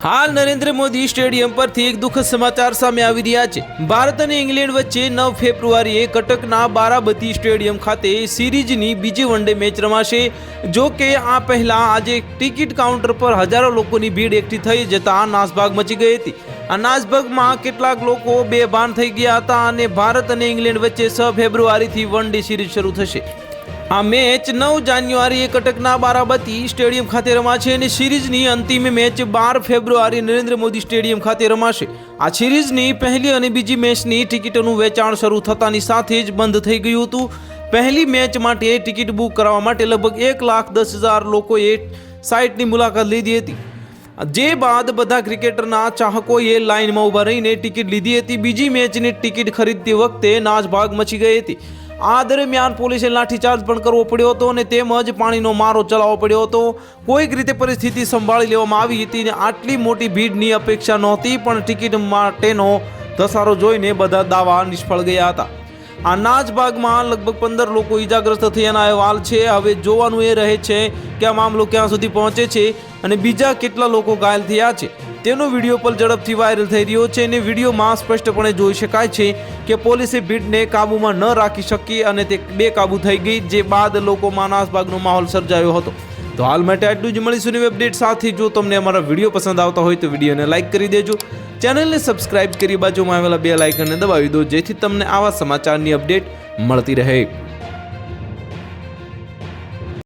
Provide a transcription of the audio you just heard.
હાલ નરેન્દ્ર મોદી સ્ટેડિયમ પરથી એક દુઃખદ સમાચાર સામે આવી રહ્યા છે। ભારત અને ઇંગ્લેન્ડ વચ્ચે 9 ફેબ્રુઆરીએ કટકના બારાબતી સ્ટેડિયમ ખાતે સિરીઝની બીજી વનડે મેચ રમાશે। જો કે આ પહેલા આજે ટિકિટ કાઉન્ટર પર હજારો લોકોની ભીડ એકઠી થઈ જતા નાસભાગ મચી ગઈ હતી। આ નાસભાગમાં કેટલાક લોકો બેભાન થઈ ગયા હતા અને ભારત અને ઇંગ્લેન્ડ વચ્ચે 6 ફેબ્રુઆરીથી વનડે સિરીઝ શરૂ થશે। આ મેચ 9 જાન્યુઆરીએ કટકના બારાબતી સ્ટેડિયમ ખાતે રમાશે અને સિરીઝની અંતિમ મેચ 12 ફેબ્રુઆરી નરેન્દ્ર મોદી સ્ટેડિયમ ખાતે રમાશે। આ સિરીઝની પહેલી અને બીજી મેચની ટિકિટોનું વેચાણ શરૂ થતાની સાથે જ બંધ થઈ ગયું હતું। પહેલી મેચ માટે ટિકિટ બુક કરવા માટે લગભગ 1,10,000 લોકોએ સાઇટની મુલાકાત લીધી હતી। જે બાદ બધા ક્રિકેટરના ચાહકોએ લાઇનમાં ઊભા રહીને ટિકિટ લીધી હતી। બીજી મેચની ટિકિટ ખરીદતી વખતે નાસભાગ મચી ગઈ હતી। આ દરમિયાન પોલીસે લાઠીચાર્જ પણ કરવો પડ્યો હતો અને તેમજ પાણીનો મારો ચલાવવો પડ્યો હતો। કોઈક રીતે પરિસ્થિતિ સંભાળી લેવામાં આવી હતી અને આટલી મોટી ભીડની અપેક્ષા નહોતી, પણ ટિકિટ માટેનો ધસારો જોઈને બધા દાવા નિષ્ફળ ગયા હતા। આ નાસભાગમાં લગભગ 15 લોકો ઈજાગ્રસ્ત થયાના અહેવાલ છે। હવે જોવાનું એ રહે છે કે આ મામલો ક્યાં સુધી પહોંચે છે અને બીજા કેટલા લોકો ઘાયલ થયા છે તેનો વિડીયો પર ઝડપથી વાયરલ થઈ રહ્યો છે અને વિડીયોમાં સ્પષ્ટપણે જોઈ શકાય છે કે પોલીસે ભીડને કાબૂમાં ન રાખી શકી અને તે બેકાબૂ થઈ ગઈ, જે બાદ લોકોમાં નાસભાગનો માહોલ સર્જાયો હતો। તો હાલ માટે આટલું જ। મળીશું નવી અપડેટ સાથે। જો તમને અમારા વિડીયો પસંદ આવતા હોય તો વિડીયોને લાઇક કરી દેજો, ચેનલને સબસ્ક્રાઇબ કરી બાજુમાં આવેલા બેલ આઇકનને દબાવી દો, જેથી તમને આવા સમાચારની અપડેટ મળતી રહે।